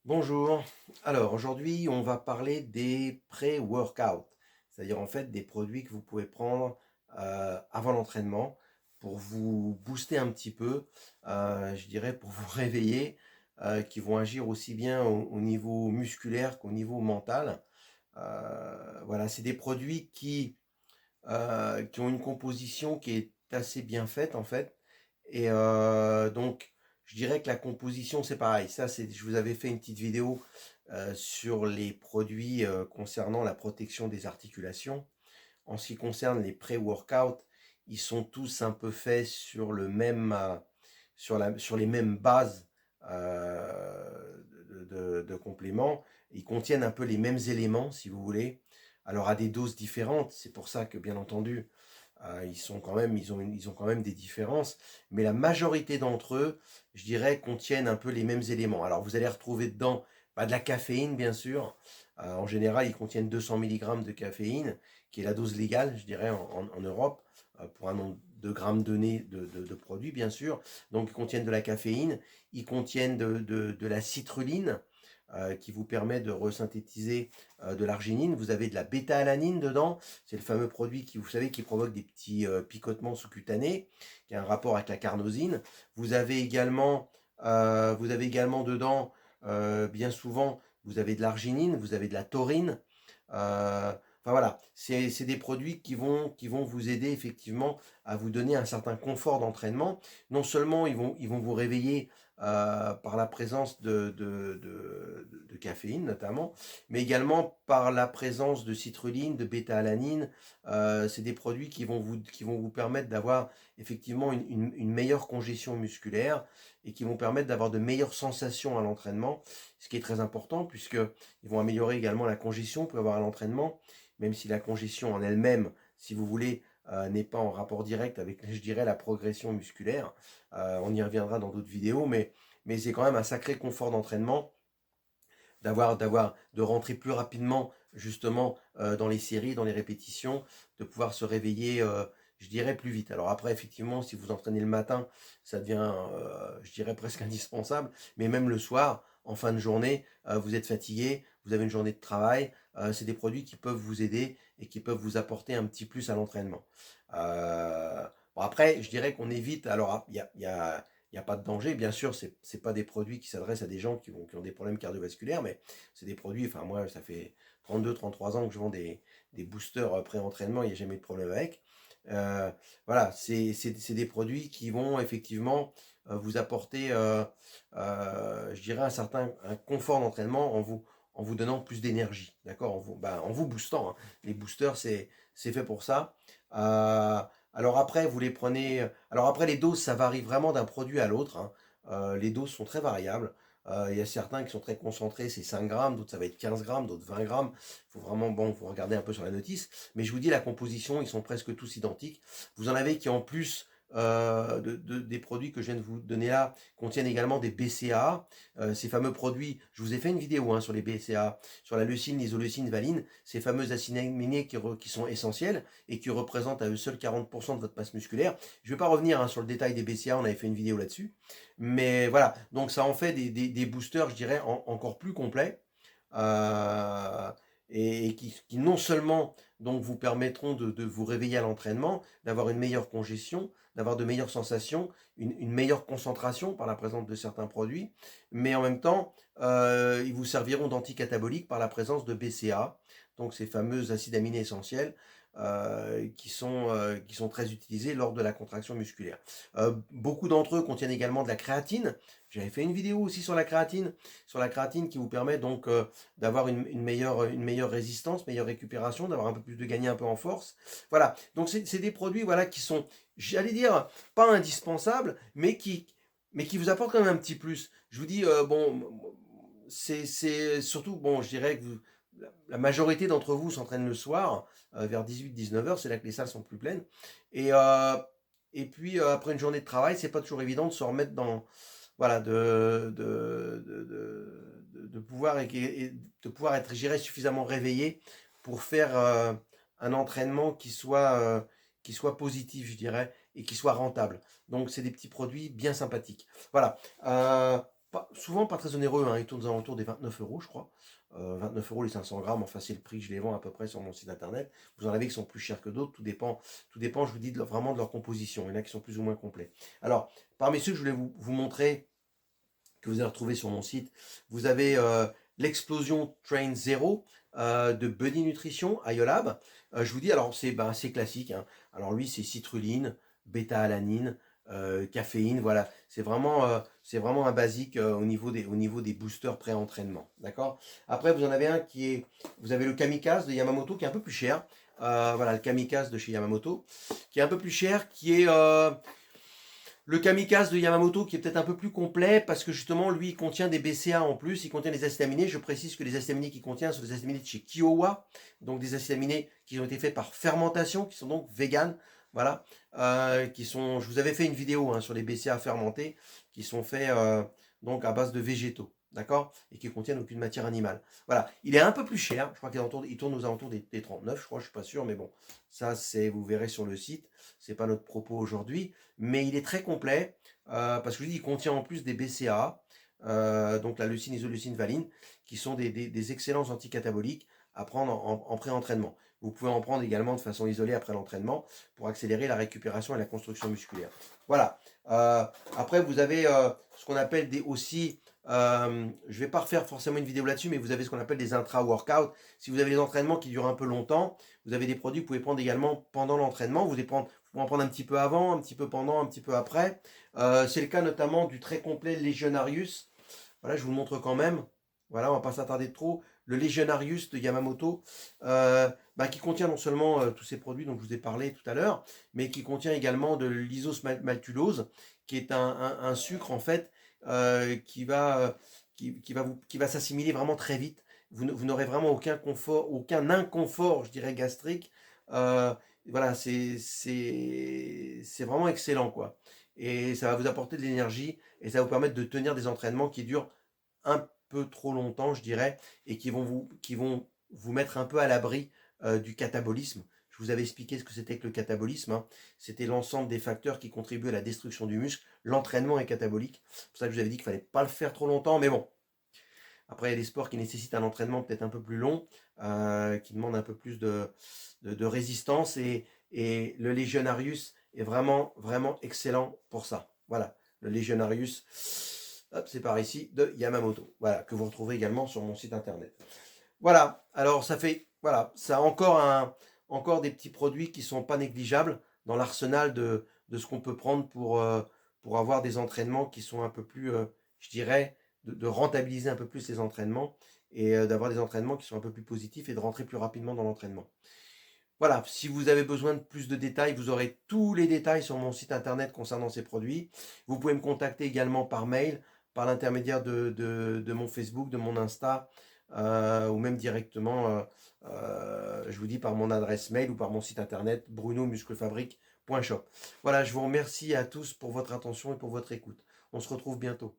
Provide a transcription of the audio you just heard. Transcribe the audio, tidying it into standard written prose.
Bonjour. Alors aujourd'hui, on va parler des pré-workout, c'est-à-dire en fait des produits que vous pouvez prendre avant l'entraînement pour vous booster un petit peu, je dirais pour vous réveiller, qui vont agir aussi bien au niveau musculaire qu'au niveau mental. Voilà, c'est des produits qui ont une composition qui est assez bien faite en fait. Et donc, je dirais que la composition, c'est pareil. Ça, je vous avais fait une petite vidéo sur les produits concernant la protection des articulations. En ce qui concerne les pré-workout, ils sont tous un peu faits sur sur les mêmes bases de compléments. Ils contiennent un peu les mêmes éléments, si vous voulez. Alors à des doses différentes. C'est pour ça que, bien entendu, ils ont quand même des différences, mais la majorité d'entre eux, je dirais, contiennent un peu les mêmes éléments. Alors vous allez retrouver dedans pas de la caféine, bien sûr. En général, ils contiennent 200 mg de caféine, qui est la dose légale, je dirais, en Europe, pour un nombre de grammes donné de produits, bien sûr. Donc, ils contiennent de la caféine, ils contiennent de la citrulline, qui vous permet de resynthétiser de l'arginine. Vous avez de la bêta-alanine dedans, c'est le fameux produit qui, vous savez, qui provoque des petits picotements sous-cutanés, qui a un rapport avec la carnosine. Vous avez également dedans, bien souvent, vous avez de l'arginine, vous avez de la taurine. Enfin voilà, c'est des produits qui vont vous aider effectivement à vous donner un certain confort d'entraînement. Non seulement ils vont vous réveiller par la présence de caféine notamment, mais également par la présence de citrulline, de bêta-alanine. C'est des produits qui vont vous permettre d'avoir effectivement une meilleure congestion musculaire et qui vont permettre d'avoir de meilleures sensations à l'entraînement, ce qui est très important puisqu'ils vont améliorer également la congestion pour avoir à l'entraînement, même si la congestion en elle-même, si vous voulez, n'est pas en rapport direct avec, je dirais, la progression musculaire. On y reviendra dans d'autres vidéos, mais c'est quand même un sacré confort d'entraînement de rentrer plus rapidement justement dans les séries, dans les répétitions, de pouvoir se réveiller, je dirais, plus vite. Alors après, effectivement, si vous entraînez le matin, ça devient, je dirais, presque indispensable, mais même le soir, en fin de journée, vous êtes fatigué, vous avez une journée de travail, c'est des produits qui peuvent vous aider et qui peuvent vous apporter un petit plus à l'entraînement. Bon après, je dirais qu'on évite, alors il n'y a pas de danger, bien sûr, c'est pas des produits qui s'adressent à des gens qui ont des problèmes cardiovasculaires, mais c'est des produits, enfin moi, ça fait 32, 33 ans que je vends des boosters pré-entraînement, il n'y a jamais de problème avec. Euh, voilà, c'est des produits qui vont effectivement vous apporter, je dirais, un confort d'entraînement en vous donnant plus d'énergie, d'accord, en vous boostant, hein. Les boosters, c'est fait pour ça. Euh, alors après, vous les prenez. Alors après, les doses, ça varie vraiment d'un produit à l'autre, hein. Les doses sont très variables. Il y a certains qui sont très concentrés, c'est 5 grammes, d'autres ça va être 15 grammes, d'autres 20 grammes. Il faut vraiment, bon, vous regardez un peu sur la notice. Mais je vous dis, la composition, ils sont presque tous identiques. Vous en avez qui, en plus des produits que je viens de vous donner là, contiennent également des BCAA. Ces fameux produits, je vous ai fait une vidéo sur les BCAA, sur la leucine, l'isoleucine, valine, ces fameux acides aminés qui sont essentiels et qui représentent à eux seuls 40% de votre masse musculaire. Je ne vais pas revenir sur le détail des BCA, on avait fait une vidéo là-dessus. Mais voilà, donc ça en fait des boosters, je dirais, encore plus complets. euh, et qui non seulement donc vous permettront de vous réveiller à l'entraînement, d'avoir une meilleure congestion, d'avoir de meilleures sensations, une meilleure concentration par la présence de certains produits, mais en même temps, ils vous serviront d'anticatabolique par la présence de BCA, donc ces fameux acides aminés essentiels qui sont très utilisés lors de la contraction musculaire. Beaucoup d'entre eux contiennent également de la créatine. J'avais fait une vidéo aussi sur la créatine qui vous permet donc d'avoir une meilleure résistance, meilleure récupération, d'avoir un peu plus de gagner un peu en force. Voilà, donc c'est des produits voilà, qui sont, j'allais dire, pas indispensables, mais qui vous apportent quand même un petit plus. Je vous dis, bon, c'est surtout, bon, je dirais que la majorité d'entre vous s'entraînent le soir, vers 18-19 heures, c'est là que les salles sont plus pleines. Et, euh, et puis, après une journée de travail, c'est pas toujours évident de se remettre dans, voilà, de pouvoir, de pouvoir être, j'irais, suffisamment réveillé pour faire un entraînement qui soit positif, je dirais, et qui soit rentable. Donc, c'est des petits produits bien sympathiques. Voilà. souvent pas très onéreux, hein, ils tournent aux alentours des 29 euros, je crois. 29 euros les 500 grammes, enfin c'est le prix que je les vends à peu près sur mon site internet. Vous en avez qui sont plus chers que d'autres, tout dépend, je vous dis, vraiment de leur composition. Il y en a qui sont plus ou moins complets. Alors, parmi ceux que je voulais vous montrer, que vous allez retrouver sur mon site, vous avez l'explosion Train Zero de Buddy Nutrition, Iolab. Je vous dis, alors c'est assez classique, hein. Alors lui, c'est citrulline, bêta-alanine, caféine, voilà. C'est vraiment un basique au niveau des boosters pré-entraînement. D'accord. Après, vous en avez un vous avez le Kamikaze de Yamamoto qui est un peu plus cher. Voilà, le Kamikaze de chez Yamamoto, qui est un peu plus cher, qui est le Kamikaze de Yamamoto qui est peut-être un peu plus complet parce que justement lui il contient des BCA en plus, il contient des acides aminés. Je précise que les acides aminés qu'il contient sont des acides aminés de chez Kiowa, donc des acides aminés qui ont été faits par fermentation, qui sont donc vegan, voilà, je vous avais fait une vidéo hein, sur les BCA fermentés qui sont faits donc à base de végétaux. D'accord. Et qui contiennent aucune matière animale. Voilà. Il est un peu plus cher. Je crois qu'il tourne aux alentours des 39, je crois, je suis pas sûr, mais bon. Ça, vous verrez sur le site. C'est pas notre propos aujourd'hui. Mais il est très complet. Parce que je dis, il contient en plus des BCAA, donc la leucine, isoleucine, valine, qui sont des excellents anticataboliques à prendre en pré-entraînement. Vous pouvez en prendre également de façon isolée après l'entraînement pour accélérer la récupération et la construction musculaire. Voilà. Après, vous avez ce qu'on appelle aussi, je ne vais pas refaire forcément une vidéo là-dessus, mais vous avez ce qu'on appelle des intra-workouts. Si vous avez des entraînements qui durent un peu longtemps, vous avez des produits que vous pouvez prendre également pendant l'entraînement. Vous pouvez en prendre un petit peu avant, un petit peu pendant, un petit peu après. C'est le cas notamment du très complet Legionarius. Voilà, je vous le montre quand même. Voilà, on va pas s'attarder trop. Le Legionarius de Yamamoto, qui contient non seulement tous ces produits dont je vous ai parlé tout à l'heure, mais qui contient également de l'isosmaltulose, qui est un sucre en fait qui va s'assimiler vraiment très vite. Vous n'aurez vraiment aucun confort, aucun inconfort, je dirais, gastrique. Voilà, c'est vraiment excellent, quoi. Et ça va vous apporter de l'énergie et ça va vous permettre de tenir des entraînements qui durent un peu trop longtemps, je dirais, et qui vont vous mettre un peu à l'abri du catabolisme. Je vous avais expliqué ce que c'était que le catabolisme, hein. C'était l'ensemble des facteurs qui contribuent à la destruction du muscle. L'entraînement est catabolique. C'est pour ça que je vous avais dit qu'il ne fallait pas le faire trop longtemps, mais bon. Après, il y a des sports qui nécessitent un entraînement peut-être un peu plus long, qui demandent un peu plus de résistance, et le Legionarius est vraiment, vraiment excellent pour ça. Voilà, le Legionarius, hop, c'est par ici, de Yamamoto, voilà, que vous retrouverez également sur mon site internet. Voilà, alors ça a encore des petits produits qui ne sont pas négligeables dans l'arsenal de ce qu'on peut prendre pour avoir des entraînements qui sont un peu plus, je dirais, de rentabiliser un peu plus les entraînements et d'avoir des entraînements qui sont un peu plus positifs et de rentrer plus rapidement dans l'entraînement. Voilà, si vous avez besoin de plus de détails, vous aurez tous les détails sur mon site internet concernant ces produits. Vous pouvez me contacter également par mail, par l'intermédiaire de mon Facebook, de mon Insta, ou même directement, je vous dis, par mon adresse mail ou par mon site internet brunomusclefabrique.shop. Voilà, je vous remercie à tous pour votre attention et pour votre écoute. On se retrouve bientôt.